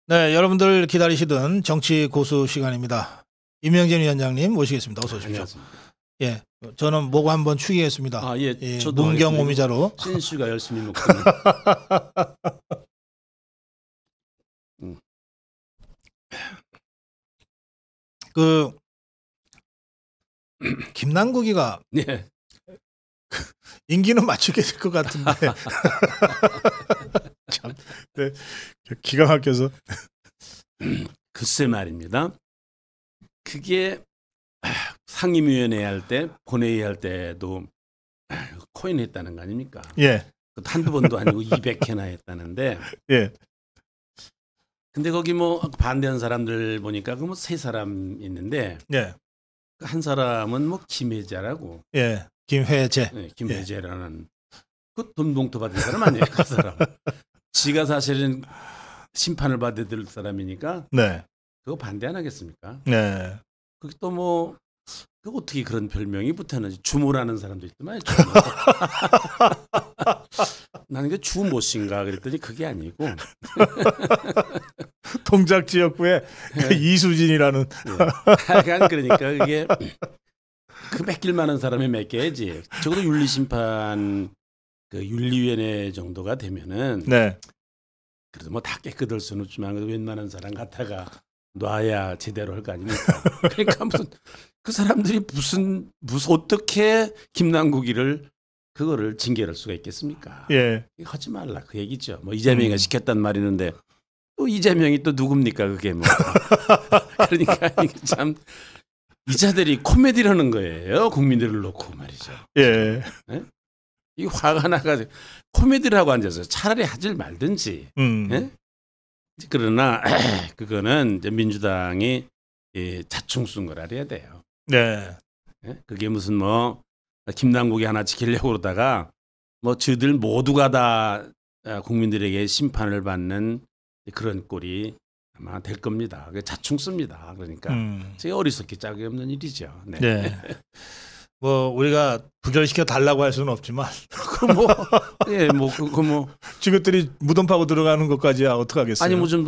네, 여러분들 기다리시던 정치 고수 시간입니다. 임명진 위원장님 모시겠습니다. 어서 오십시오. 안녕하십니까. 예, 저는 목 한번 축이겠습니다. 아, 예, 예, 저도 문경 오미자로. 신 씨가 열심히 먹거든요. 그 김남국이가 네. 임기는 맞추게 될 것 같은데 참, 네, 기가 막혀서. 글쎄 말입니다. 그게 상임위원회 할 때, 본회의 할 때도 코인 했다는 거 아닙니까? 예, 한두 번도 아니고 200회나 했다는데, 예, 근데 거기 뭐 반대한 사람들 보니까 그 뭐 세 사람 있는데, 예, 한 사람은 뭐 김혜자라고, 예, 김회재. 네, 김혜재라는 그 돈봉투 받은 사람 아니에요, 그 사람. 지가 사실은 심판을 받아야 될 사람이니까 네, 그거 반대 안 하겠습니까? 네. 그게 또 뭐 그 어떻게 그런 별명이 붙었는지 주모라는 사람도 있더만. 주모. 나는 그 주모신가 그랬더니 그게 아니고 동작 지역구에 네. 이수진이라는. 하여간 그러니까 그게 그 맡길 만한 사람이 맡겨야지. 적어도 윤리심판 그 윤리위원회 정도가 되면은 네, 그래도 뭐 다 깨끗할 수는 없지만 그래도 웬만한 사람 갖다가 놔야 제대로 할 거 아닙니까? 그러니까 무슨 그 사람들이 무슨 어떻게 김남국이를 그거를 징계할 수가 있겠습니까? 예, 하지 말라 그 얘기죠. 뭐 이재명이가 시켰단 말이 있는데 또 이재명이 또 누굽니까 그게 뭐. 그러니까 이게 참 이자들이 코미디라는 거예요. 국민들을 놓고 말이죠. 예, 네? 이 화가 나가지고 코미디를 하고 앉아서 차라리 하질 말든지. 예? 그러나 그거는 이제 민주당이 자충 쓴 걸 알아야 돼요. 네, 예? 그게 무슨 뭐 김남국이 하나 지키려고 그러다가 뭐 저들 모두가 다 국민들에게 심판을 받는 그런 꼴이 아마 될 겁니다. 그게 자충 씁니다. 그러니까 제가 어리석기 짝이 없는 일이죠. 네. 네. 뭐 우리가 부절시켜 달라고 할 수는 없지만 그 뭐 예, 뭐 그거 뭐 지것들이 무덤 파고 들어가는 것까지야 어떡하겠어요? 아니 뭐 좀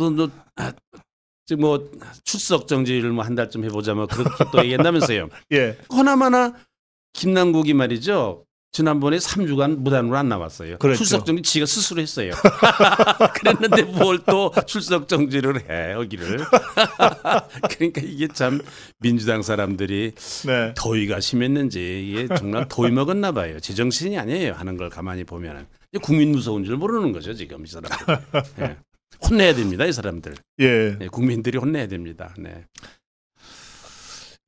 뭐 출석 정지를 뭐 한 달쯤 해보자 뭐 그렇게 또 얘기한다면서요. 예, 허나마나 김남국이 말이죠. 지난번에 3주간 무단으로 안 나왔어요. 그랬죠. 출석 정지 지가 스스로 했어요. 그랬는데 뭘 또 출석 정지를 해 여기를. 그러니까 이게 참 민주당 사람들이 네, 더위가 심했는지 이게 정말 더위 먹었나 봐요. 제정신이 아니에요. 하는 걸 가만히 보면은 국민 무서운 줄 모르는 거죠 지금 이 사람들. 네. 혼내야 됩니다 이 사람들. 예. 네, 국민들이 혼내야 됩니다. 네.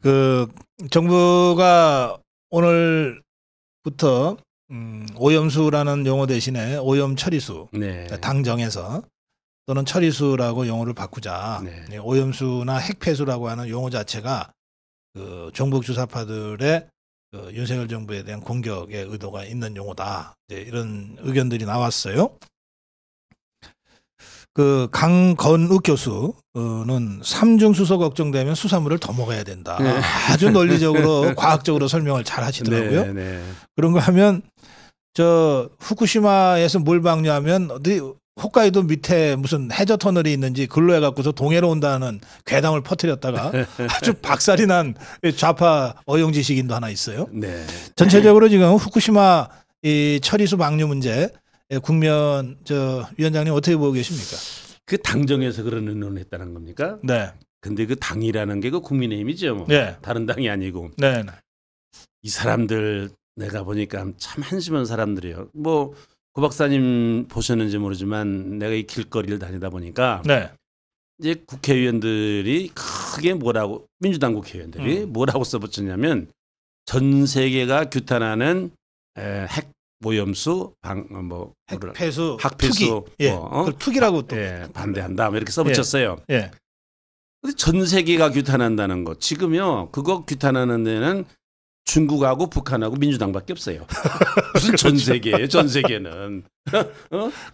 그 정부가 오늘부터 오염수라는 용어 대신에 오염 처리수 네. 당정에서 또는 처리수라고 용어를 바꾸자. 네. 오염수나 핵폐수라고 하는 용어 자체가 그 종북 주사파들의 그 윤석열 정부에 대한 공격의 의도가 있는 용어다. 이제 이런 의견들이 나왔어요. 그 강건욱 교수는 삼중 수소 걱정되면 수산물을 더 먹어야 된다. 네. 아주 논리적으로 과학적으로 설명을 잘 하시더라고요. 네, 네. 그런 거 하면 저 후쿠시마에서 물 방류하면 어디 홋카이도 밑에 무슨 해저 터널이 있는지 근로 해갖고서 동해로 온다는 괴담을 퍼뜨렸다가 아주 박살이 난 좌파 어용 지식인도 하나 있어요. 네. 전체적으로 지금 후쿠시마 이 처리수 방류 문제 국면 저 위원장님 어떻게 보고 계십니까? 그 당정에서 그런 의논을 했다는 겁니까? 네, 근데 그 당이라는 게 그 국민의힘이죠. 뭐. 네, 다른 당이 아니고. 네, 이 사람들 내가 보니까 참 한심한 사람들이에요. 뭐 고 박사님 보셨는지 모르지만 내가 이 길거리를 다니다 보니까 네, 이제 국회의원들이 크게 뭐라고 민주당 국회의원들이 뭐라고 써붙였냐면 전 세계가 규탄하는 핵 오염수 뭐 핵폐수, 학폐수 투기, 예, 그걸 투기라고 또 반대한다. 뭐 이렇게 써붙였어요. 예. 근데 전 세계가 규탄한다는 거 지금요 그거 규탄하는 데는 중국하고 북한하고 민주당밖에 없어요. 무슨 전 세계예요? 전 세계는.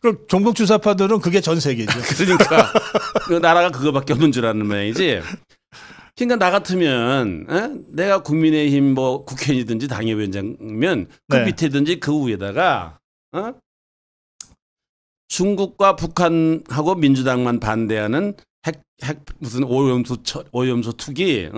그럼 종북 주사파들은 그게 전 세계죠. 그러니까 그 나라가 그거밖에 없는 줄 아는 모양이지. 그러니까 나 같으면 내가 국민의힘 뭐 국회의원이든지 당협위원장이면 그 네. 밑에든지 그 위에다가 중국과 북한하고 민주당만 반대하는 핵 무슨 오염수 투기,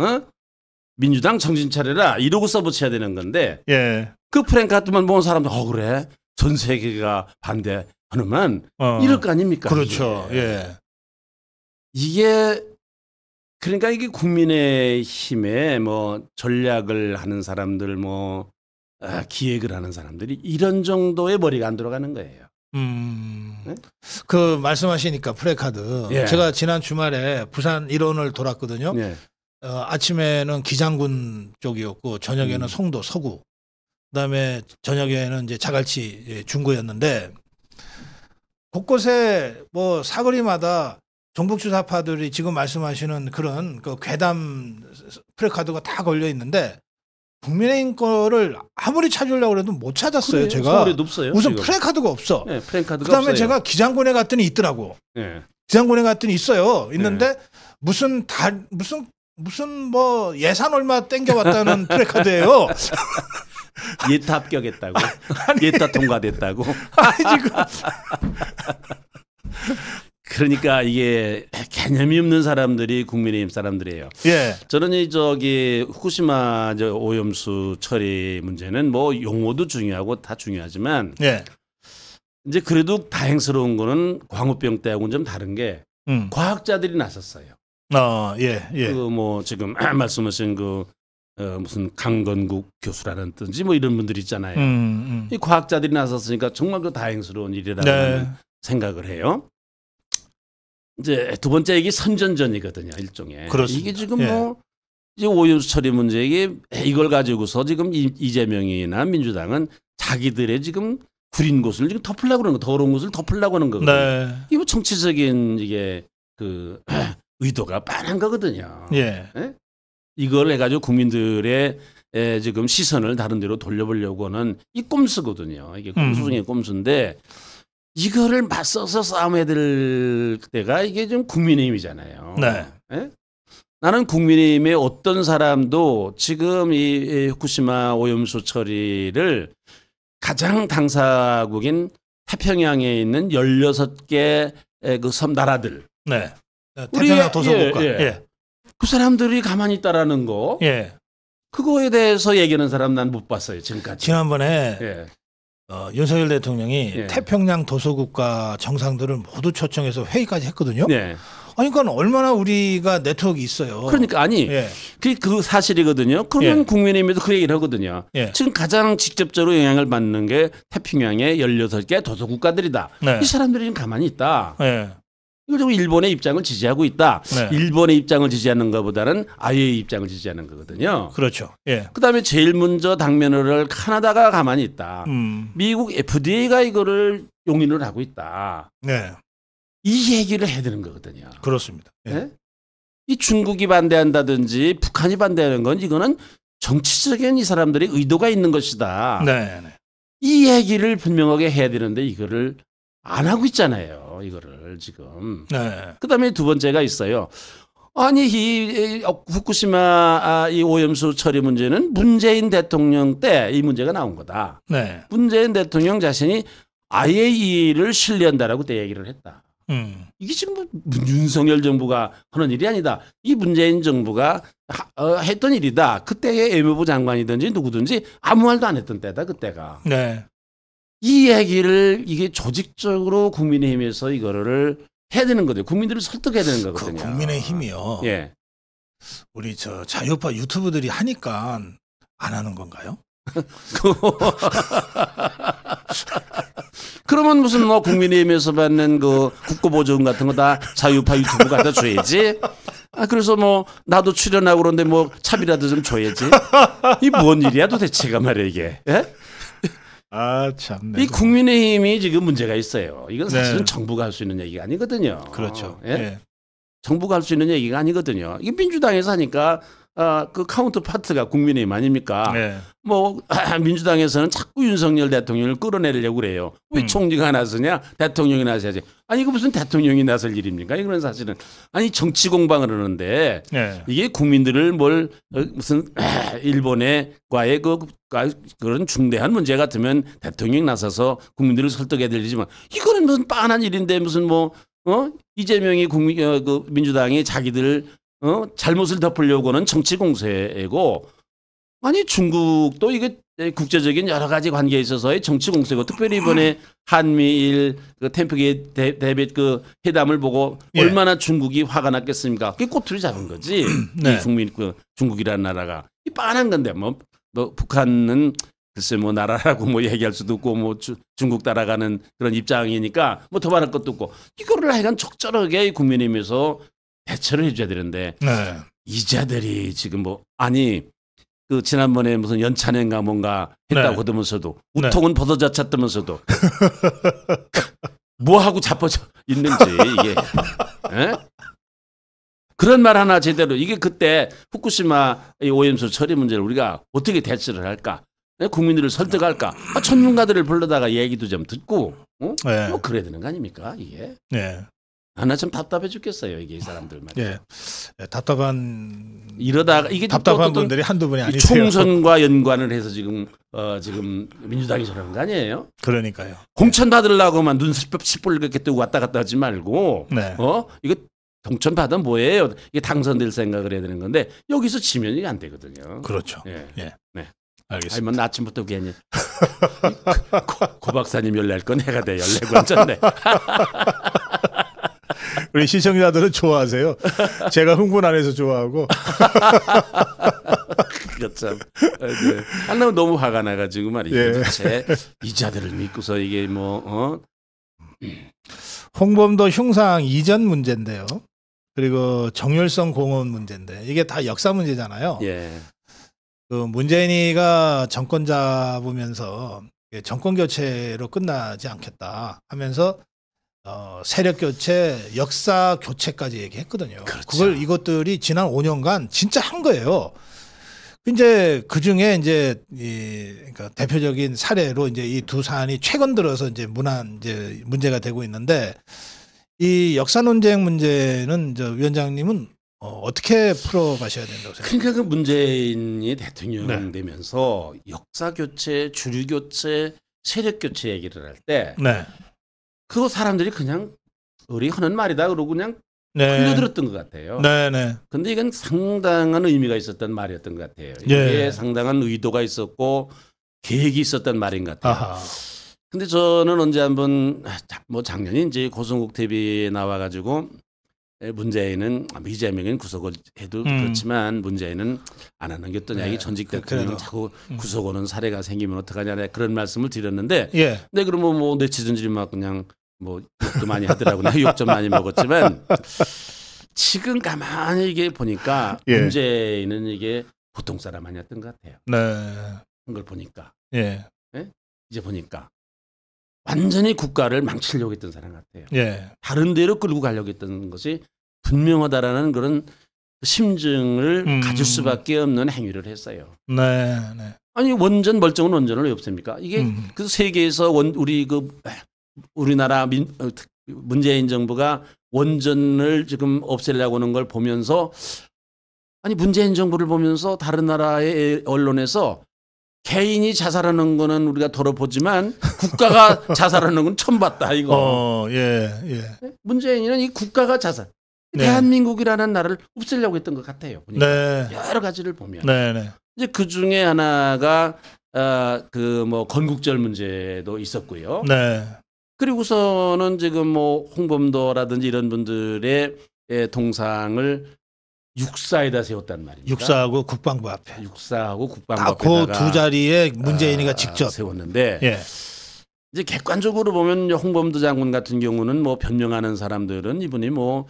민주당 정신 차려라 이러고 써붙여야 되는 건데 예. 그 프랭카드만 보는 사람들 그래 전 세계가 반대하면 이럴 거 아닙니까? 그렇죠. 예. 이게 그러니까 이게 국민의힘에 뭐 전략을 하는 사람들 뭐 기획을 하는 사람들이 이런 정도의 머리가 안 들어가는 거예요. 네? 그 말씀하시니까 프레카드. 예. 제가 지난 주말에 부산 일원을 돌았거든요. 네. 아침에는 기장군 쪽이었고 저녁에는 송도 서구. 그다음에 저녁에는 이제 자갈치 중구였는데 곳곳에 뭐 사거리마다 종북주사파들이 지금 말씀하시는 그런 그 괴담 프레카드가 다 걸려 있는데 국민의힘 거를 아무리 찾으려고 해도 못 찾았어요. 그래, 제가 서울에도 없어요, 우선 지금. 프레카드가 없어. 네, 프랭카드가 그다음에 없어요. 제가 기장군에 갔더니 있더라고. 네. 기장군에 갔더니 있어요. 있는데 무슨 뭐 예산 얼마 땡겨왔다는 프레카드예요. 예타 합격했다고. 예타 통과됐다고. 아니 지금 그러니까 이게 개념이 없는 사람들이 국민의힘 사람들이에요. 예. 저는 이 저기 후쿠시마 오염수 처리 문제는 뭐 용어도 중요하고 다 중요하지만 예. 이제 그래도 다행스러운 거는 광우병 때하고는 좀 다른 게 과학자들이 나섰어요. 예. 예. 그 뭐 지금 말씀하신 그 무슨 강건국 교수라든지 뭐 이런 분들 있잖아요. 이 과학자들이 나섰으니까 정말 그 다행스러운 일이라고 네. 생각을 해요. 이제 두 번째 얘기 선전전이거든요, 일종의. 그렇습니다. 이게 지금 예. 뭐 이제 오염수 처리 문제 이걸 가지고서 지금 이재명이나 민주당은 자기들의 지금 구린 곳을 지금 덮으려고 그러는 거, 더러운 곳을 덮으려고 하는 거거든요. 네. 이게 뭐 정치적인 이게 그 의도가 뻔한 거거든요. 예. 예? 이걸 해가지고 국민들의 지금 시선을 다른 데로 돌려보려고 하는 이 꼼수거든요. 이게 꼼수 중에 꼼수인데 이거를 맞서서 싸움해야 될 때가 이게 좀 국민의힘이잖아요. 네. 예? 나는 국민의힘의 어떤 사람도 지금 이 후쿠시마 오염수 처리를 가장 당사국인 태평양에 있는 16개 그 섬 나라들. 네. 태평양 도서국가. 예. 그 사람들이 가만히 있다라는 거. 예. 그거에 대해서 얘기하는 사람 난 못 봤어요, 지금까지. 지난번에 예. 윤석열 대통령이 예. 태평양 도서국가 정상들을 모두 초청해서 회의까지 했거든요. 네. 아니, 그러니까 얼마나 우리가 네트워크 있어요. 그러니까 아니 예. 그 사실이거든요. 그러면 예. 국민의힘에도 그 얘기를 하거든요. 예. 지금 가장 직접적으로 영향을 받는 게 태평양의 16개 도서국가들이다. 네. 이 사람들이 지금 가만히 있다. 예. 이걸 지금 일본의 입장을 지지하고 있다. 네. 일본의 입장을 지지하는 것보다는 아예의 입장을 지지하는 거거든요. 그렇죠. 예. 그다음에 제일 먼저 당면을 카나다가 가만히 있다. 미국 FDA가 이거를 용인을 하고 있다. 네. 이 얘기를 해야 되는 거거든요. 그렇습니다. 예. 네? 이 중국이 반대한다든지 북한이 반대하는 건 이거는 정치적인 이 사람들의 의도가 있는 것이다. 네. 네. 이 얘기를 분명하게 해야 되는데 이거를 안 하고 있잖아요. 이거를 지금. 네. 그다음에 두 번째가 있어요. 아니 이 후쿠시마 이 오염수 처리 문제는 문재인 대통령 때 이 문제가 나온 거다. 네. 문재인 대통령 자신이 IAEA를 신뢰한다라고 때 얘기를 했다. 이게 지금 뭐 윤석열 정부가 하는 일이 아니다. 이 문재인 정부가 했던 일이다. 그때의 외무부 장관이든지 누구든지 아무 말도 안 했던 때다. 그때가. 네. 이 얘기를 이게 조직적으로 국민의힘에서 이거를 해야 되는 거예요. 국민들을 설득해야 되는 그 거거든요. 국민의힘이요. 예. 우리 저 자유파 유튜브들이 하니까 안 하는 건가요? 그러면 무슨 뭐 국민의힘에서 받는 그 국고보조금 같은 거 다 자유파 유튜브 갖다 줘야지. 그래서 뭐 나도 출연하고 그런데 뭐 차비라도 좀 줘야지. 이 뭔 일이야 도대체가 말이야 이게. 예? 아 참네. 이 국민의힘이 지금 문제가 있어요. 이건 사실은 네. 정부가 할 수 있는 얘기가 아니거든요. 그렇죠. 예? 예. 정부가 할 수 있는 얘기가 아니거든요. 이게 민주당에서 하니까 그 카운터 파트가 국민의힘 아닙니까? 네. 뭐 민주당에서는 자꾸 윤석열 대통령을 끌어내려고 그래요. 왜 총리가 나서냐? 대통령이 나서야지. 아니 이거 무슨 대통령이 나설 일입니까? 이건 사실은 아니 정치 공방을 하는데 네. 이게 국민들을 뭘 무슨 일본과의 그런 중대한 문제 같으면 대통령이 나서서 국민들을 설득해야 될 일이지만 이거는 무슨 빤한 일인데 무슨 뭐 이재명이 그 민주당이 자기들 잘못을 덮으려고 하는 정치 공세고 아니 중국도 이게 국제적인 여러 가지 관계에 있어서의 정치 공세고 특별히 이번에 한미일 그 템프기 대빗 그 회담을 보고 예. 얼마나 중국이 화가 났겠습니까? 그게 꼬투리 잡은 거지. 네. 이 국민 그 중국이라는 나라가 이 빤한 건데 뭐 북한은 글쎄 뭐 나라라고 뭐 얘기할 수도 없고 뭐 중국 따라가는 그런 입장이니까 뭐 더 말할 것도 없고 이거를 하여간 적절하게 국민의힘에서 대처를 해줘야 되는데 네. 이자들이 지금 뭐 아니 그 지난번에 무슨 연찬회인가 뭔가 했다고 네. 하면서도 네. 우통은 벗어졌다면서도 뭐 하고 자빠져 있는지 이게 에? 그런 말 하나 제대로 이게 그때 후쿠시마 오염수 처리 문제를 우리가 어떻게 대처를 할까? 국민들을 설득할까? 전문가들을 불러다가 얘기도 좀 듣고 네. 뭐 그래야 되는 거 아닙니까 이게? 네. 나 참 답답해 죽겠어요 이게 이 사람들 말이야. 예. 답답한 이러다가 이게 답답한 또 분들이 한두 분이 아니세요. 총선과 연관을 해서 지금 민주당이 저러는 거 아니에요? 그러니까요. 공천 받으려고만 눈 시뻘겋게 뜨고 왔다 갔다 하지 말고 네. 이거 공천 받으면 뭐예요? 이게 당선될 생각을 해야 되는 건데 여기서 지면 이게 안 되거든요. 그렇죠. 예. 예. 네. 알겠습니다. 아니 뭐 아침부터 괜히 고 박사님 열날 건 해가 돼 열내고 앉았네. 우리 시청자들은 좋아하세요. 제가 흥분 안 해서 좋아하고. 그거 참. 네. 하려면 너무 화가 나가지고 말이죠. 예. 도대체 이자들을 믿고서 이게 뭐 홍범도 흉상 이전 문제인데요. 그리고 정율성 공원 문제인데 이게 다 역사 문제잖아요. 예. 그 문재인이가 정권 잡으면서 정권 교체로 끝나지 않겠다 하면서 세력 교체, 역사 교체까지 얘기했거든요. 그렇죠. 그걸 이것들이 지난 5년간 진짜 한 거예요. 이제 그 중에 이제 그러니까 대표적인 사례로 이제 이 두 사안이 최근 들어서 이제 이제 문제가 되고 있는데 이 역사 논쟁 문제는 위원장님은 어떻게 풀어가셔야 된다고 생각하세요? 그러니까 그 문재인이 대통령 네. 되면서 역사 교체, 주류 교체, 세력 교체 얘기를 할 때 네. 그거 사람들이 그냥 우리 하는 말이다 그러고 그냥 네. 흘려들었던 것 같아요. 네, 네. 근데 이건 상당한 의미가 있었던 말이었던 것 같아요. 예. 이게 상당한 의도가 있었고 계획이 있었던 말인 것 같아요. 아하. 근데 저는 언제 한번 뭐 작년에 이제 고성국 TV에 나와가지고 문재인은 이재명은 구속을 해도 그렇지만 문재인은 안 하는 게 어떠냐. 네. 이게 전직 대통령 그래도. 자꾸 구속 오는 사례가 생기면 어떡하냐 그런 말씀을 드렸는데 예. 근데 그러면 뭐 네티즌들이 막 그냥 뭐 욕도 많이 하더라고요. 욕 좀 많이 먹었지만 지금 가만히 이게 보니까 예. 문재인은 이게 보통 사람 아니었던 것 같아요. 네. 그런 걸 보니까 예. 이제 보니까 완전히 국가를 망치려고 했던 사람 같아요. 예. 다른 데로 끌고 가려고 했던 것이 분명하다라는 그런 심증을 가질 수밖에 없는 행위를 했어요. 네. 네. 아니 원전 멀쩡한 원전을 왜 없앱니까? 이게 그 세계에서 우리나라 문재인 정부가 원전을 지금 없애려고 하는 걸 보면서 아니 문재인 정부를 보면서 다른 나라의 언론에서 개인이 자살하는 거는 우리가 덜어보지만 국가가 자살하는 건 처음 봤다 이거. 예. 예. 문재인은 이 국가가 자살. 네. 대한민국이라는 나라를 없애려고 했던 것 같아요. 보니까. 네. 여러 가지를 보면. 네. 네. 이제 그 중에 하나가 그 뭐 건국절 문제도 있었고요. 네. 그리고서는 지금 뭐 홍범도라든지 이런 분들의 동상을 육사에다 세웠단 말입니다. 육사하고 국방부 앞에. 육사하고 국방부 딱 그 앞에다가 두 자리에 문재인이가 직접 세웠는데 예. 이제 객관적으로 보면 홍범도 장군 같은 경우는 뭐 변명하는 사람들은 이분이 뭐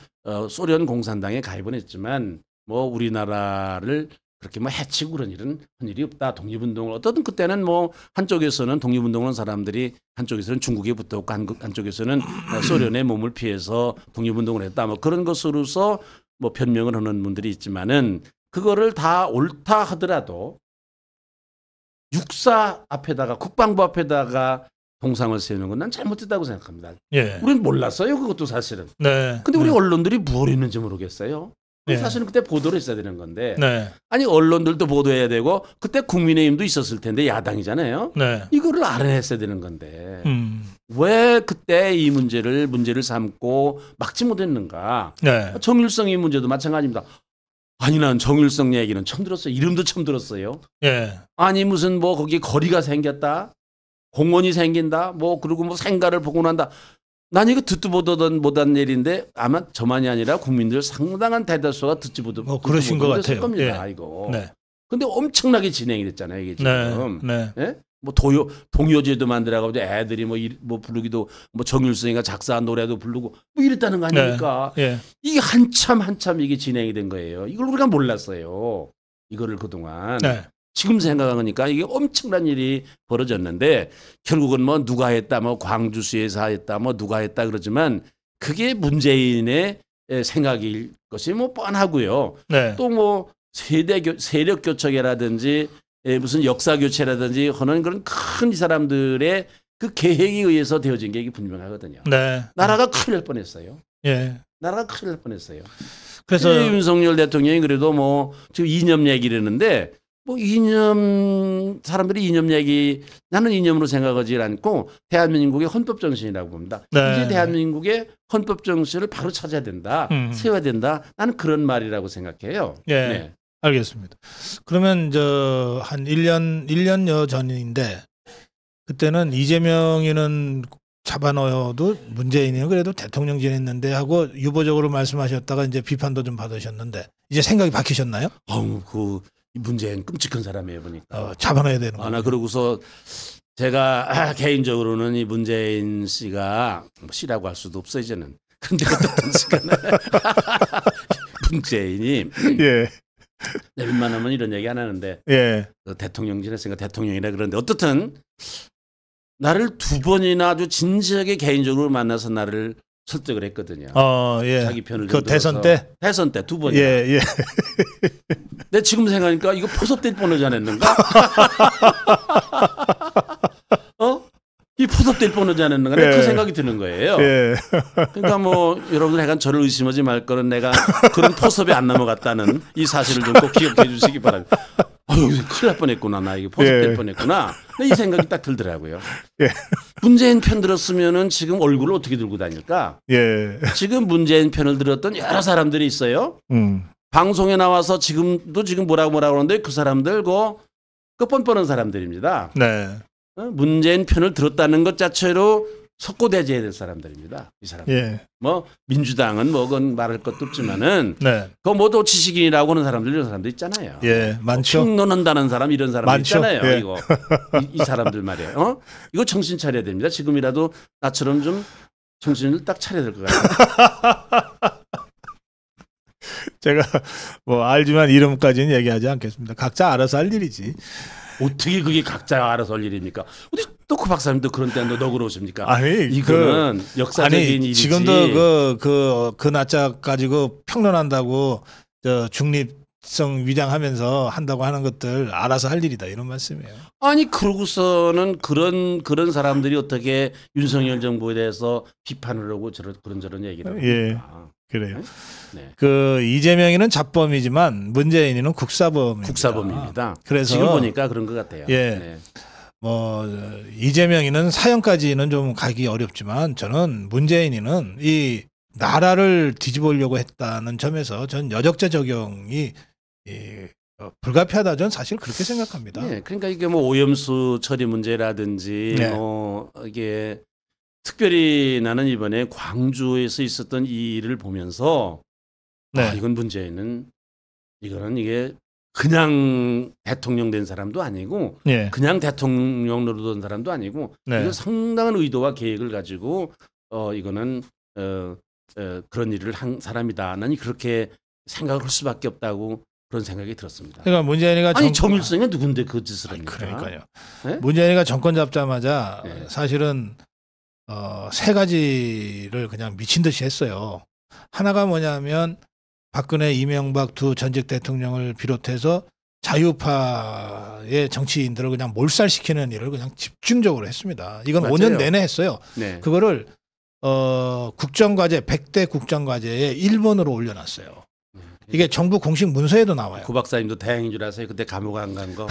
소련 공산당에 가입은 했지만 뭐 우리나라를 그렇게 뭐 해치고 그런 일은 한 일이 없다. 독립운동을 어떻든 그때는 뭐 한쪽에서는 독립운동을 하는 사람들이 한쪽에서는 중국에 붙었고 한쪽에서는 소련의 몸을 피해서 독립운동을 했다. 뭐 그런 것으로서 뭐 변명을 하는 분들이 있지만은 그거를 다 옳다 하더라도 육사 앞에다가 국방부 앞에다가 동상을 세우는 건 난 잘못됐다고 생각합니다. 예. 우리는 몰랐어요. 그것도 사실은. 네. 근데 우리 네. 언론들이 뭘 했는지 모르겠어요. 네. 사실은 그때 보도를 했어야 되는 건데. 네. 아니 언론들도 보도해야 되고 그때 국민의힘도 있었을 텐데 야당이잖아요. 네. 이거를 알아냈어야 되는 건데 음. 왜 그때 이 문제를 삼고 막지 못했는가. 네. 정일성 이 문제도 마찬가지입니다. 아니 난 정일성 얘기는 처음 들었어요. 이름도 처음 들었어요. 예. 아니 무슨 뭐 거기 거리가 생겼다. 공원이 생긴다. 뭐 그리고 뭐 생가를 보고 난다. 난 이거 듣도 보던 못한 일인데 아마 저만이 아니라 국민들 상당한 대다수가 듣지 보도 그러신 것 같아요. 겁니다. 예. 이거. 네. 근데 엄청나게 진행이 됐잖아요. 이게 지금. 네. 네. 예? 뭐 동요제도 만들어가지고 애들이 뭐 부르기도 뭐 정일성이가 작사한 노래도 부르고 뭐 이랬다는 거 아닙니까? 네. 예. 이게 한참 이게 진행이 된 거예요. 이걸 우리가 몰랐어요. 이거를 그동안. 네. 지금 생각하니까 이게 엄청난 일이 벌어졌는데 결국은 뭐 누가 했다, 뭐 광주시에서 했다, 뭐 누가 했다 그러지만 그게 문재인의 생각일 것이 뭐 뻔하고요. 네. 또 뭐 세력 교척이라든지 무슨 역사 교체라든지 하는 그런 큰 이 사람들의 그 계획에 의해서 되어진 게 이게 분명하거든요. 네. 나라가 큰일 날 뻔했어요. 예. 나라가 큰일 날 뻔했어요. 그래서 윤석열 대통령이 그래도 뭐 지금 이념 얘기를 했는데 뭐 이념 사람들이 이념 얘기 나는 이념으로 생각하지 않고 대한민국의 헌법 정신이라고 봅니다. 네. 이제 대한민국의 헌법 정신을 바로 찾아야 된다. 세워야 된다. 나는 그런 말이라고 생각해요. 예. 네. 알겠습니다. 그러면 저 한 1년여 전인데 그때는 이재명이는 잡아넣어도 문재인이는 그래도 대통령 지냈는데 하고 유보적으로 말씀하셨다가 이제 비판도 좀 받으셨는데 이제 생각이 바뀌셨나요? 그 문재인 끔찍한 사람이에요 보니까. 잡아넣어야 되는 거. 나 그러고서 제가 개인적으로는 이 문재인 씨가 뭐 씨라고 할 수도 없어 이제는. 그런데 어떤 시간에 문재인이 예. 웬만하면 이런 얘기 안 하는데 예. 대통령 지냈으니까 대통령이라 그러는데 어떻든 나를 2번이나 아주 진지하게 개인적으로 만나서 나를 설득을 했거든요. 예. 자기 편을 그 대선 때? 대선 때 2번이나. 예, 예. 근데 지금 생각하니까 이거 포섭될 뻔하지 않았는가? 이 포섭될 뻔하지 않았는가? 예. 그 생각이 드는 거예요. 예. 그러니까 뭐 여러분들 약간 저를 의심하지 말 거는 내가 그런 포섭에 안 넘어갔다는 이 사실을 좀 꼭 기억해 주시기 바랍니다. 큰일 날 뻔했구나. 나 이게 포섭될 예. 뻔했구나. 이 생각이 딱 들더라고요. 예. 문재인 편 들었으면은 지금 얼굴을 어떻게 들고 다닐까? 예. 지금 문재인 편을 들었던 여러 사람들이 있어요. 방송에 나와서 지금 뭐라고 그러는데 그 사람들 그 뻔뻔한 사람들입니다. 네. 문재인 편을 들었다는 것 자체로 석고대죄해야 될 사람들입니다. 이 사람들. 예. 뭐 민주당은 뭐 그건 말할 것도 없지만은 네. 그 뭐도 지식인이라고 하는 사람들 이런 사람들 있잖아요. 예. 많죠. 평론한다는 사람 이런 사람 많죠. 있잖아요. 예. 이거 이 사람들 말이에요. 이거 정신 차려야 됩니다. 지금이라도 나처럼 좀 정신을 딱 차려야 될 것 같아요. 제가 뭐 알지만 이름까지는 얘기하지 않겠습니다. 각자 알아서 할 일이지. 어떻게 그게 각자 알아서 할 일입니까? 어디 또 그 박사님도 그런 때는 너그러우십니까? 아니 이거는 역사적인 일이지. 지금도 그 낯짝 가지고 평론한다고 저 중립성 위장하면서 한다고 하는 것들 알아서 할 일이다 이런 말씀이에요. 아니 그러고서는 그런 사람들이 어떻게 윤석열 정부에 대해서 비판을 하고 그런 얘기를 합니까? 예. 그래요. 네. 그 이재명이는 잡범이지만 문재인이는 국사범입니다. 국사범입니다. 그래서 지금 보니까 그런 것 같아요. 예. 네. 뭐 이재명이는 사형까지는 좀 가기 어렵지만 저는 문재인이는 이 나라를 뒤집으려고 했다는 점에서 전 여적죄 적용이 불가피하다 저는 사실 그렇게 생각합니다. 네. 그러니까 이게 뭐 오염수 처리 문제라든지 네. 뭐 이게 특별히 나는 이번에 광주에서 있었던 이 일을 보면서 네. 이건 문재인은 이게 그냥 대통령 된 사람도 아니고 예. 그냥 대통령 노릇한 사람도 아니고 네. 이거 상당한 의도와 계획을 가지고 이거는 그런 일을 한 사람이다. 나는 그렇게 생각을 할 수밖에 없다고 그런 생각이 들었습니다. 그러니까 문재인이가 정일성이 누군데 그 짓을 합니까? 그러니까요. 네? 문재인이가 정권 잡자마자 네. 사실은 3가지를 그냥 미친 듯이 했어요. 하나가 뭐냐면 박근혜, 이명박 두 전직 대통령을 비롯해서 자유파의 정치인들을 그냥 몰살시키는 일을 그냥 집중적으로 했습니다. 이건 맞아요. 5년 내내 했어요. 네. 그거를 국정과제 100대 국정과제에 1번으로 올려놨어요. 이게 정부 공식 문서에도 나와요. 구 박사님도 다행인 줄 아세요. 그때 감옥 안 간 거.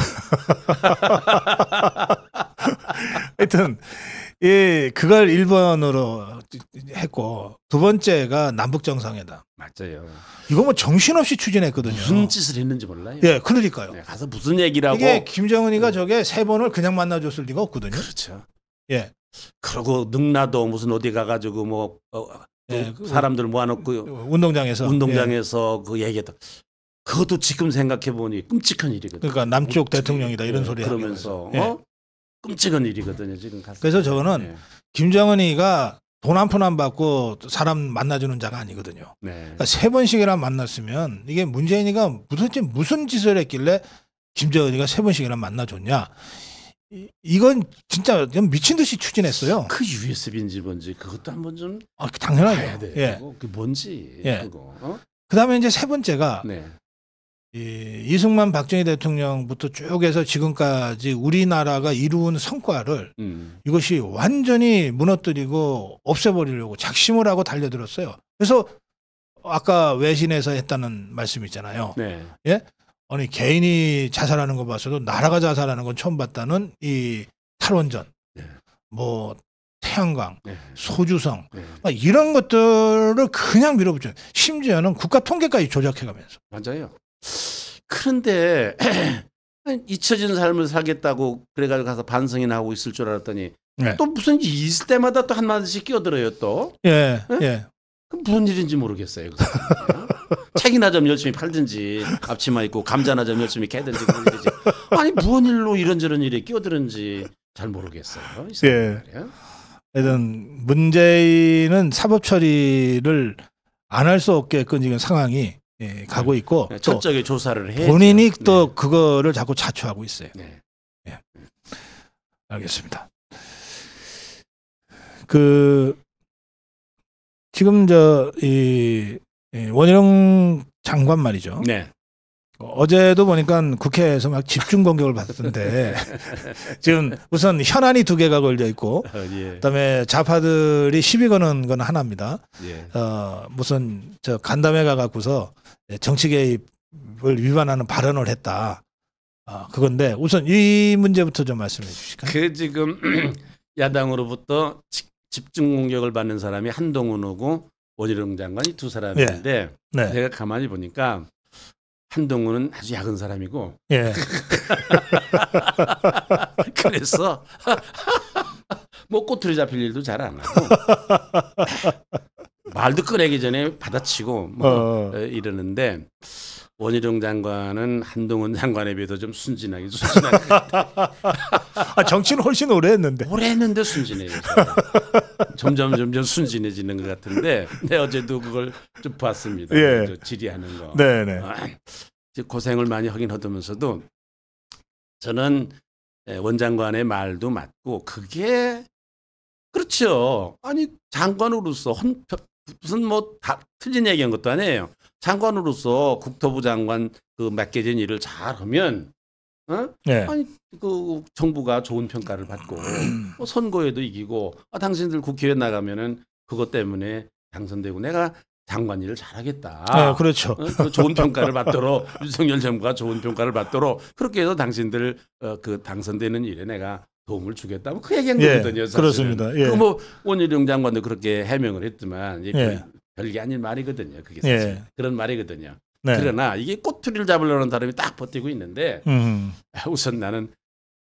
하여튼 그걸 1번으로 했고 두 번째가 남북 정상회담. 맞아요. 이거 뭐 정신없이 추진했거든요. 무슨 짓을 했는지 몰라요. 예, 그러니까요. 네, 가서 무슨 얘기라고. 이게 김정은이가 저게 3번을 그냥 만나줬을 리가 없거든요. 그렇죠. 예. 그러고 능라도 무슨 어디 가가지고 뭐 예, 사람들 모아놓고 운동장에서 그 얘기했다. 그것도 지금 생각해 보니 끔찍한 일이거든요. 그러니까 남쪽 대통령이다 이런 소리 그러면서 예. 끔찍한 일이거든요. 지금 가서. 그래서 저거는 네. 김정은이가 돈 한 푼 안 받고 사람 만나주는 자가 아니거든요. 네. 그러니까 3번씩이나 만났으면 이게 문재인이가 무슨 짓을 했길래 김정은이가 3번씩이나 만나줬냐. 이건 진짜 미친 듯이 추진했어요. 그 USB인지 뭔지 그것도 한번 좀 당연하죠. 봐야 돼. 예. 그 뭔지 예. 그거. 그다음에 이제 3번째가 네. 이승만 박정희 대통령부터 쭉 해서 지금까지 우리나라가 이루은 성과를 이것이 완전히 무너뜨리고 없애버리려고 작심을 하고 달려들었어요. 그래서 아까 외신에서 했다는 말씀 있잖아요. 네. 예? 아니 개인이 자살하는 거 봤어도 나라가 자살하는 건 처음 봤다는 이 탈원전, 네. 뭐 태양광, 네. 소주성 네. 막 이런 것들을 그냥 밀어붙여요. 심지어는 국가 통계까지 조작해가면서. 맞아요. 그런데 잊혀진 삶을 살겠다고 그래가지고 가서 반성이나 하고 있을 줄 알았더니 네. 또 무슨 일이 있을 때마다 또 한마디씩 끼어들어요 또. 예, 네? 예. 그 무슨 일인지 모르겠어요. 그 사람은요. 책이나 좀 열심히 팔든지 앞치마 입고 감자나 좀 열심히 캐든지 그런 일이지. 아니 무슨 일로 이런저런 일에 끼어드는지 잘 모르겠어요. 이 사람 예. 말이야. 하여튼 문재인은 사법 처리를 안 할 수 없게끔 지금 상황이 가고 있고 또 철저하게 조사를 해. 본인이 또 그거를 자꾸 자초하고 있어요. 네. 알겠습니다. 지금 이 원희룡 장관 말이죠. 네. 어제도 보니까 국회에서 막 집중 공격을 받았던데 지금 우선 현안이 2개가 걸려 있고 예. 그다음에 좌파들이 시비 거는 건 하나입니다. 예. 무슨 저 간담회 가갖고서 정치 개입을 위반하는 발언을 했다. 그건데 우선 이 문제부터 좀 말씀해 주실까요? 그 지금 야당으로부터 집중 공격을 받는 사람이 한동훈하고 원희룡 장관이 두 사람인데 네. 제가 가만히 보니까 한동훈은 아주 약은 사람이고 예. 그래서 뭐 꼬투리 잡힐 일도 잘 안 하고 말도 꺼내기 전에 받아치고 뭐 이러는데 원희룡 장관은 한동훈 장관에 비해서 좀 순진하게 정치는 훨씬 오래 했는데. 오래 했는데 순진해요. 점점 순진해지는 것 같은데 네, 어제도 그걸 좀 봤습니다. 예. 질의하는 거. 네네. 고생을 많이 하긴 하면서도 저는 원 장관의 말도 맞고 그게 그렇죠. 아니 장관으로서 무슨 뭐 다 틀린 얘기한 것도 아니에요. 장관으로서 국토부 장관 그 맡겨진 일을 잘하면 네. 아니 그 정부가 좋은 평가를 받고 뭐 선거에도 이기고 당신들 국회의원 나가면은 그것 때문에 당선되고 내가 장관 일을 잘하겠다. 네, 그렇죠. 좋은 평가를 받도록 윤석열 정부가 좋은 평가를 받도록 그렇게 해서 당신들 그 당선되는 일에 내가 도움을 주겠다. 뭐 그 얘기한 거거든요. 사실은. 그렇습니다. 예. 뭐 원희룡 장관도 그렇게 해명을 했지만 이게 예. 별게 아닌 말이거든요. 그게 사실 예. 그런 말이거든요. 네. 그러나 이게 꼬투리를 잡으려는 사람이 딱 버티고 있는데 우선 나는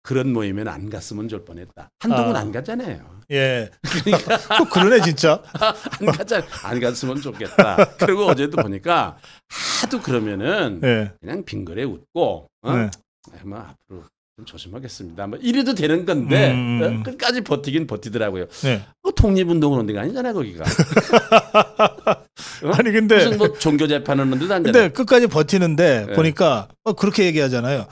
그런 모임엔 안 갔으면 좋을 뻔했다. 한동훈 안 갔잖아요. 예. 그러니까 또 그러네 진짜. 안 갔으면 좋겠다. 그리고 어제도 보니까 하도 그러면은 예. 그냥 빙그레 웃고 네. 뭐 앞으로 좀 조심하겠습니다. 뭐 이래도 되는 건데 끝까지 버티긴 버티더라고요. 네. 독립운동은 온 데가 아니잖아요, 거기가. 아니 근데 무슨 뭐 종교 재판은 온 데도 아니잖아요. 근데 끝까지 버티는데 네. 보니까 그렇게 얘기하잖아요.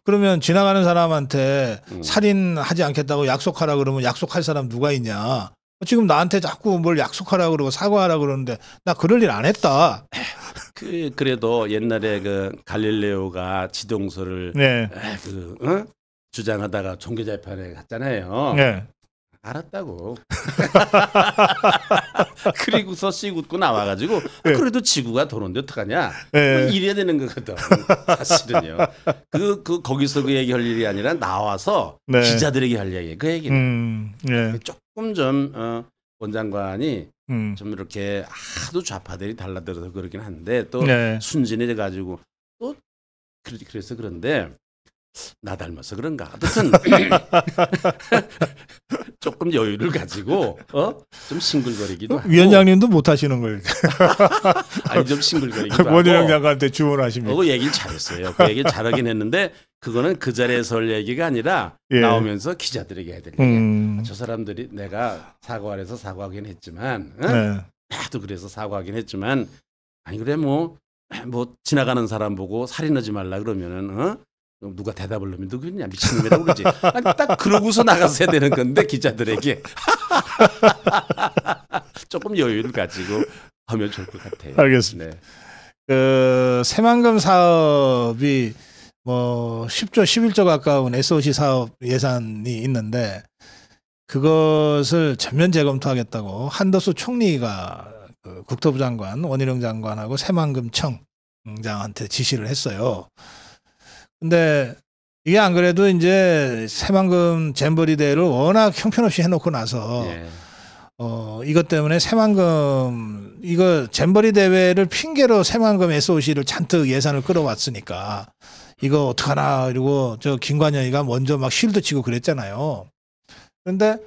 그러면 지나가는 사람한테 살인하지 않겠다고 약속하라 그러면 약속할 사람 누가 있냐? 지금 나한테 자꾸 뭘 약속하라 그러고 사과하라 그러는데 나 그럴 일 안 했다. 그래도 옛날에 그 갈릴레오가 지동설을 네. 주장하다가 종교 재판에 갔잖아요. 네. 알았다고. 그리고서 씩 웃고 나와가지고 네. 그래도 지구가 도는데 어떡하냐? 네. 뭐 이래야 되는 거거든. 사실은요. 거기서 그 얘기할 일이 아니라 나와서 네. 기자들에게 할 얘기. 그 얘기는 네. 조금 좀 원장관이 좀 좀 이렇게 하도 좌파들이 달라들어서 그러긴 한데 또 네. 순진해 가지고 또 그래서 그런데 나 닮아서 그런가. 아무튼 조금 여유를 가지고 좀 싱글거리기도 하고. 위원장님도 못 하시는 걸. 아니 좀 싱글거리기도 하고. 원희룡 장관한테 주문하십니다. 그 얘기를 잘했어요. 그 얘기를 잘하긴 했는데 그거는 그 자리에서 할 얘기가 아니라 예. 나오면서 기자들에게 해야 될 얘기야. 저 사람들이 내가 사과해서 사과하긴 했지만 네. 나도 그래서 사과하긴 했지만 아니 그래 뭐 지나가는 사람 보고 살인하지 말라 그러면은 누가 대답을 하면 누구냐 미친놈이라고 그러지. 아니, 딱 그러고서 나가서 해야 되는 건데 기자들에게 조금 여유를 가지고 하면 좋을 것 같아요. 알겠습니다. 네. 그 새만금 사업이 뭐 10조 11조 가까운 SOC 사업 예산이 있는데 그것을 전면 재검토하겠다고 한덕수 총리가 그 국토부 장관 원희룡 장관하고 새만금 청장한테 지시를 했어요. 근데 이게 안 그래도 이제 새만금 잼버리 대회를 워낙 형편없이 해놓고 나서 네. 이것 때문에 새만금 이거 잼버리 대회를 핑계로 새만금 SOC를 잔뜩 예산을 끌어왔으니까 이거 어떡하나 이러고 저 김관영이가 먼저 막 쉴드 치고 그랬잖아요. 그런데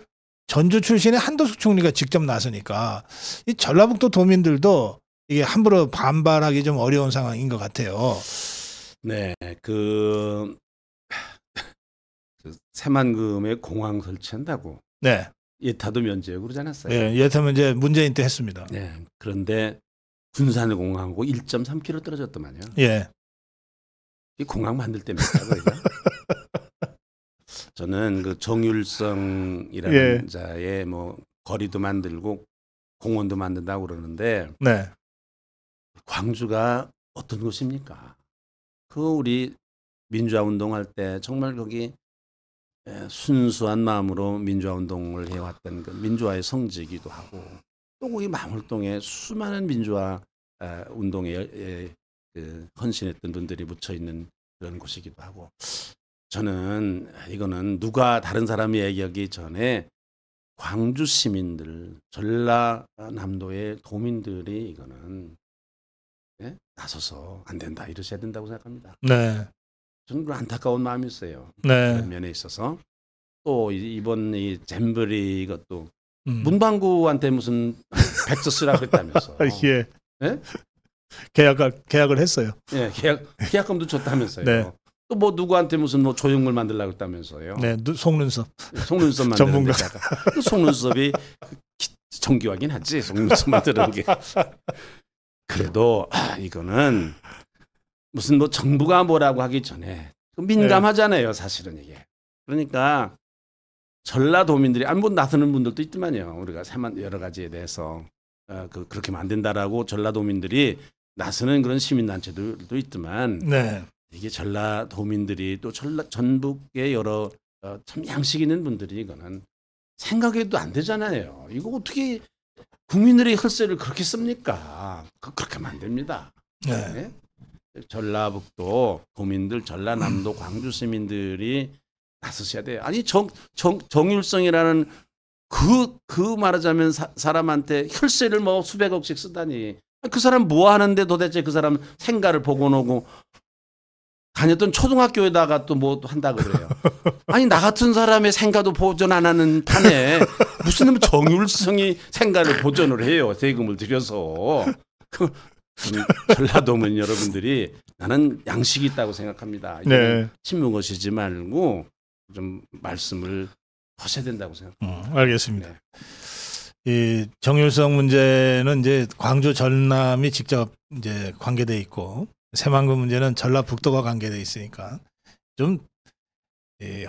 전주 출신의 한덕수 총리가 직접 나서니까 이 전라북도 도민들도 이게 함부로 반발하기 좀 어려운 상황인 것 같아요. 네, 그 새만금에 공항 설치한다고 네. 예타도 면제하고 그러지 않았어요? 네, 예타면 이제 문재인 때 했습니다. 네, 그런데 군산 공항하고 1.3km 떨어졌더만요. 예. 이 공항 만들 때입니까, 거기가? 저는 그 정율성이라는 예. 자의 뭐 거리도 만들고 공원도 만든다고 그러는데 네. 광주가 어떤 곳입니까? 그 우리 민주화 운동할 때 정말 거기 순수한 마음으로 민주화 운동을 해왔던 그 민주화의 성지이기도 하고 또 거기 망월동에 수많은 민주화 운동에 헌신했던 분들이 묻혀 있는 그런 곳이기도 하고 저는 이거는 누가 다른 사람이 얘기하기 전에 광주 시민들 전라남도의 도민들이 이거는 나서서 안 된다 이러셔야 된다고 생각합니다. 네. 저는 그 안타까운 마음이 있어요. 네. 그런 면에 있어서 또 이번 이 잼버리 이것도 문방구한테 무슨 백서 쓰라고 했다면서. 예. 네? 계약을 했어요. 예, 계약금도 줬다면서요. 네. 또 뭐 누구한테 무슨 뭐 조형물 만들라고 했다면서요. 네, 속눈썹. 속눈썹 만드는 데다가 속눈썹이 정교하긴 하지. 속눈썹 만드는 게. 그래도 이거는 무슨 뭐 정부가 뭐라고 하기 전에 민감하잖아요, 사실은 이게. 그러니까 전라도민들이 뭐 나서는 분들도 있지만요. 우리가 여러 가지에 대해서 그렇게 만든다라고 전라도민들이 나서는 그런 시민단체들도 있지만 네. 이게 전라도민들이 또 전북의 여러 참 양식 있는 분들이 이거는 생각해도 안 되잖아요. 이거 어떻게 국민들의 혈세를 그렇게 씁니까? 그렇게 하면 안 됩니다. 네. 네? 전라북도 도민들, 전라남도, 광주 시민들이 나서셔야 돼요. 아니 정율성이라는 그 말하자면 사람한테 혈세를 뭐 수백억씩 쓰다니 그 사람 뭐 하는데 도대체 그 사람 생가를 복원하고 다녔던 초등학교에다가 또 뭐 한다 그래요. 아니 나 같은 사람의 생가도 보존 안 하는 판에 무슨 정율성이 생가를 보존을 해요. 세금을 들여서. 전라도민 여러분들이 나는 양식이 있다고 생각합니다. 네. 침묵하시지 말고 좀 말씀을 하셔야 된다고 생각합니다. 알겠습니다. 네. 이 정율성 문제는 이제 광주 전남이 직접 이제 관계돼 있고 새만금 문제는 전라북도가 관계돼 있으니까 좀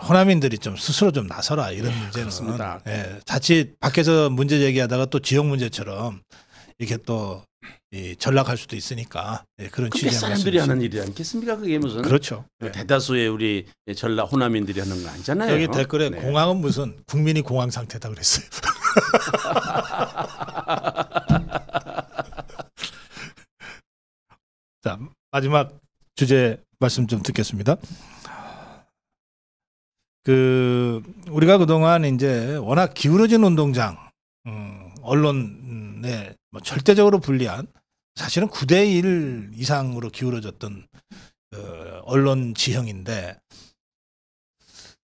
호남인들이 좀 스스로 좀 나서라 이런 문제는 그렇습니다. 자칫 밖에서 문제 제기하다가 또 지역 문제처럼 이렇게 또 전락할 수도 있으니까 그런 그게 취지의 사람들이 말씀이십니다. 하는 일이 아니겠습니까? 그게 무슨 그렇죠. 대다수의 우리 전라 호남인들이 하는 거 아니잖아요. 여기 댓글에 네. 공항은 무슨 국민이 공황 상태다 그랬어요. 자, 마지막 주제 말씀 좀 듣겠습니다. 우리가 그동안 이제 워낙 기울어진 운동장, 언론에 뭐 절대적으로 불리한, 사실은 9대1 이상으로 기울어졌던 언론 지형인데,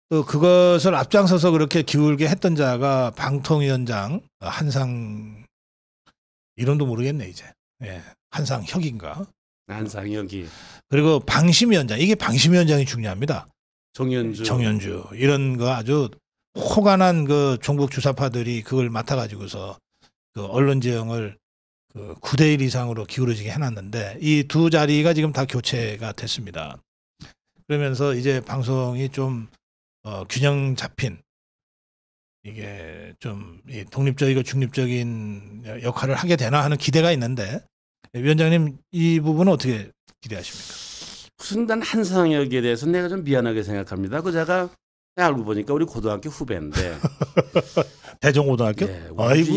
또 그것을 앞장서서 그렇게 기울게 했던 자가 방통위원장 한상, 이름도 모르겠네 이제. 예, 한상혁인가. 한상혁이, 그리고 방심위원장, 이게 방심위원장이 중요합니다. 정연주 이런 거 아주 호간한 그 종북 주사파들이 그걸 맡아가지고서 그 언론 지형을 9대1 이상으로 기울어지게 해놨는데, 이 두 자리가 지금 다 교체가 됐습니다. 그러면서 이제 방송이 좀 균형 잡힌, 이게 좀 독립적이고 중립적인 역할을 하게 되나 하는 기대가 있는데, 위원장님 이 부분은 어떻게 기대하십니까? 무슨 난 한상혁에 대해서 내가 좀 미안하게 생각합니다. 그 제가 알고 보니까 우리 고등학교 후배인데. 대종고등학교? 네, 아이고,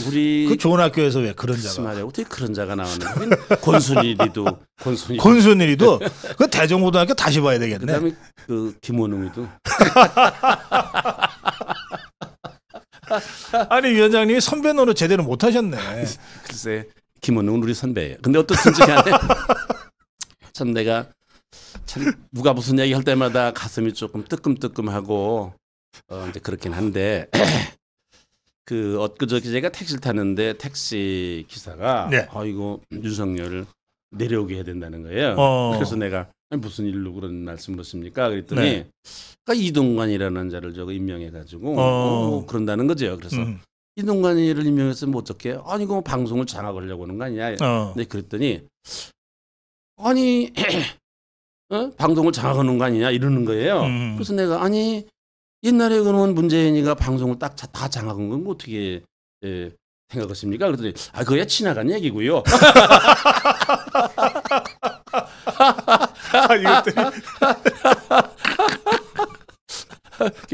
우리 그 좋은 학교에서 왜 그런 글쎄 자가? 말이야, 어떻게 그런 자가 나왔나? 권순일이도 권순일이도 그 대종고등학교 다시 봐야 되겠네. 그다음에 그 김원웅이도. 아니 위원장님이 선배 노릇 제대로 못 하셨네. 글쎄 김원웅은 우리 선배예요. 근데 어떻든지 간에 참 내가 참 누가 무슨 얘기 할 때마다 가슴이 조금 뜨끔뜨끔하고 이제 그렇긴 한데 엊그저께 제가 택시를 탔는데 택시 기사가 네. 이거 윤석열을 내려오게 해야 된다는 거예요. 그래서 내가 아니, 무슨 일로 그런 말씀을 하십니까? 그랬더니 네. 그러니까 이동관이라는 자를 저거 임명해가지고 그런다는 거죠. 그래서 이동관이를 임명해서 뭐 어떻게? 아니 이거 방송을 장악하려고 하는 거 아니냐? 근데 그랬더니 아니 방송을 장악하는 거 아니냐 이러는 거예요. 그래서 내가 아니 옛날에 그러면 문재인이가 방송을 딱 다 장악한 건 어떻게 생각하십니까? 그랬더니 그게 지나간 얘기고요.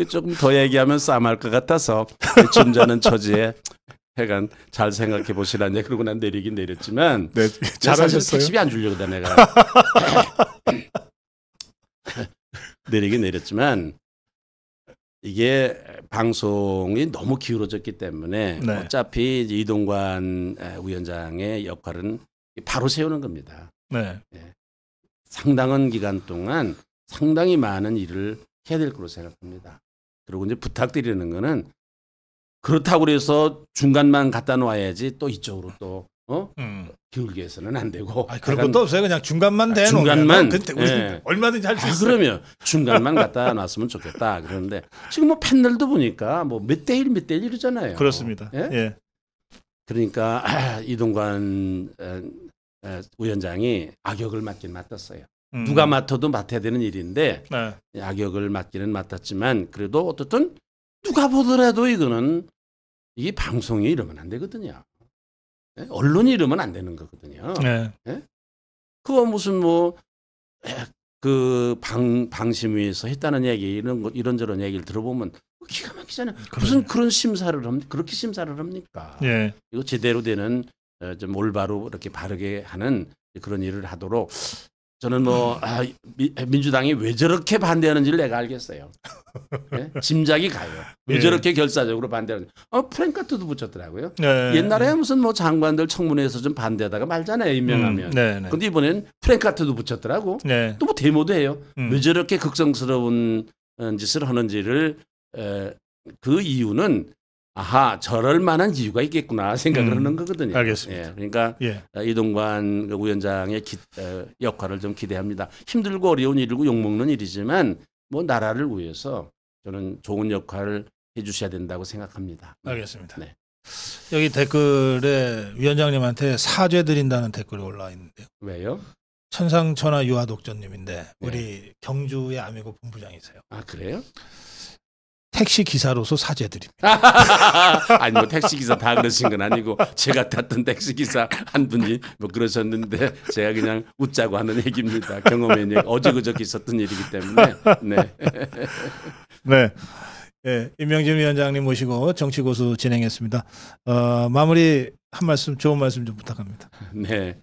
조금 더 얘기하면 싸움할 것 같아서 점잖은 처지에 해간 잘 생각해 보시라니 그러고 난 내리긴 내렸지만 네, 잘하셨어요. 택시비 안 주려고 다 내가 내리긴 내렸지만 이게 방송이 너무 기울어졌기 때문에 네. 어차피 이동관 위원장의 역할은 바로 세우는 겁니다. 네. 상당한 기간 동안 상당히 많은 일을 해야 될 거로 생각합니다. 그리고 이제 부탁드리는 거는 그렇다고 그래서 중간만 갖다 놔야지 또 이쪽으로 또 기울게 해서는 안 되고. 그럴 것도 없어요. 그냥 중간만 대놓으면 중간만 근데 우리 얼마든지 할 수 있어요. 그러면 중간만 갖다 놨으면 좋겠다. 그런데 지금 뭐 패널도 보니까 뭐 몇 대 1, 몇 대 1 이러잖아요. 그렇습니다. 예? 예. 그러니까 이동관 위원장이 악역을 맡긴 맡았어요. 누가 맡아도 맡아야 되는 일인데 네. 악역을 맡기는 맡았지만 그래도 어떻든 누가 보더라도 이거는 이게 방송이 이러면 안 되거든요. 언론이 이러면 안 되는 거거든요. 네. 그거 무슨 방심위에서 했다는 얘기 이런저런 얘기를 들어보면 기가 막히잖아요. 무슨 그런 그렇게 심사를 합니까? 예. 이거 제대로 되는 좀 올바로 이렇게 바르게 하는 그런 일을 하도록 저는 민주당이 왜 저렇게 반대하는지를 내가 알겠어요. 네? 짐작이 가요. 왜 저렇게 결사적으로 반대하는지. 프랭카트도 붙였더라고요. 네. 옛날에 무슨 장관들 청문회에서 좀 반대하다가 말잖아요. 임명하면. 그런데 이번엔 프랭카트도 붙였더라고. 네. 또 데모도 해요. 왜 저렇게 극성스러운 짓을 하는지를 그 이유는 저럴 만한 이유가 있겠구나 생각을 하는 거거든요. 알겠습니다. 그러니까 이동관 위원장의 역할을 좀 기대합니다. 힘들고 어려운 일이고 욕먹는 일이지만 나라를 위해서 저는 좋은 역할을 해주셔야 된다고 생각합니다. 알겠습니다. 네. 여기 댓글에 위원장님한테 사죄 드린다는 댓글이 올라와 있는데요. 왜요? 천상천하 유아독전님인데 우리 경주의 아미고 본부장이세요. 그래요? 택시 기사로서 사죄드립니다. 아니 뭐 택시 기사 다 그러신 건 아니고 제가 탔던 택시 기사 한 분이 뭐 그러셨는데 제가 그냥 웃자고 하는 얘기입니다. 경험의 얘기 어제 그저께 있었던 일이기 때문에. 네. 네. 예, 임명진 위원장님 모시고 정치고수 진행했습니다. 마무리 한 말씀, 좋은 말씀 좀 부탁합니다. 네.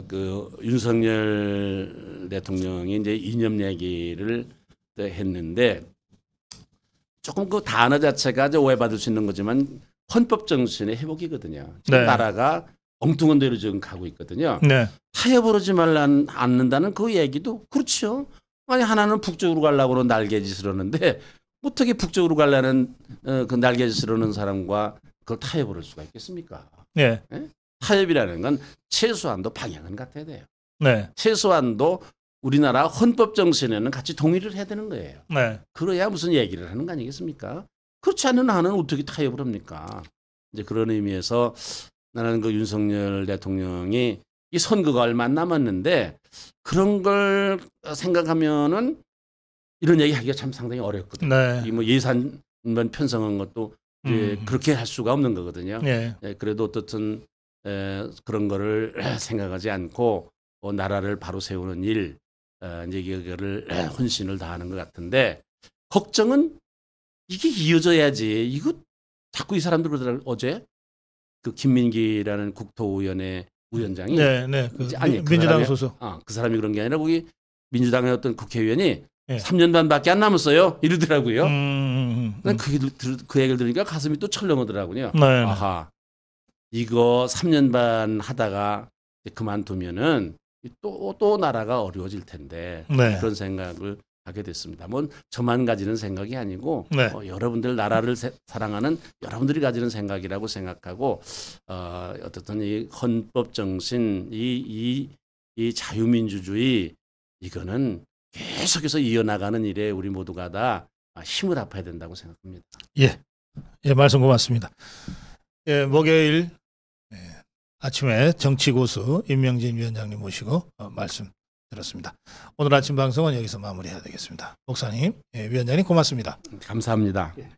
그 윤석열 대통령이 이제 이념 얘기를 했는데 조금 그 단어 자체가 이제 오해받을 수 있는 거지만 헌법 정신의 회복이거든요. 지금 네. 나라가 엉뚱한 대로 지금 가고 있거든요. 네. 타협을 하지 않는다는 그 얘기도 그렇죠. 아니 하나는 북쪽으로 가려고 날개짓을 하는데 어떻게 북쪽으로 가려는 그 날개짓을 하는 사람과 그걸 타협을 할 수가 있겠습니까? 네. 네? 타협이라는 건 최소한도 방향은 같아야 돼요. 네. 최소한도 우리나라 헌법 정신에는 같이 동의를 해야 되는 거예요. 네. 그래야 무슨 얘기를 하는 거 아니겠습니까? 그렇지 않은 한은 어떻게 타협을 합니까? 이제 그런 의미에서 나는 그 윤석열 대통령이 이 선거가 얼마 안 남았는데 그런 걸 생각하면은 이런 얘기 하기가 참 상당히 어렵거든요. 네. 이 뭐 예산만 편성한 것도 이제 그렇게 할 수가 없는 거거든요. 네. 그래도 어떻든 그런 거를 생각하지 않고 나라를 바로 세우는 일, 이제 이거를 혼신을 다하는 것 같은데 걱정은 이게 이어져야지. 이거 자꾸 이 사람들 그러더라고요. 어제 그 김민기라는 국토위원회 위원장이 네, 네. 그 아니, 민주당 사람이, 소속. 그 사람이 그런 게 아니라 거기 민주당의 어떤 국회의원이 네. 3년 반밖에 안 남았어요. 이러더라고요. 난 그 얘기를 들으니까 가슴이 또 철렁하더라고요. 네. 아하, 이거 3년 반 하다가 그만두면은 또 나라가 어려워질 텐데 네. 그런 생각을 하게 됐습니다. 뭐 저만 가지는 생각이 아니고 네. 여러분들 나라를 사랑하는 여러분들이 가지는 생각이라고 생각하고 어떻든 이 헌법 정신, 이 자유민주주의 이거는 계속해서 이어나가는 일에 우리 모두가 다 힘을 합해야 된다고 생각합니다. 예, 예, 말씀 고맙습니다. 예, 목요일 아침에 정치고수 임명진 위원장님 모시고 말씀 들었습니다. 오늘 아침 방송은 여기서 마무리해야 되겠습니다. 목사님, 위원장님 고맙습니다. 감사합니다. 예.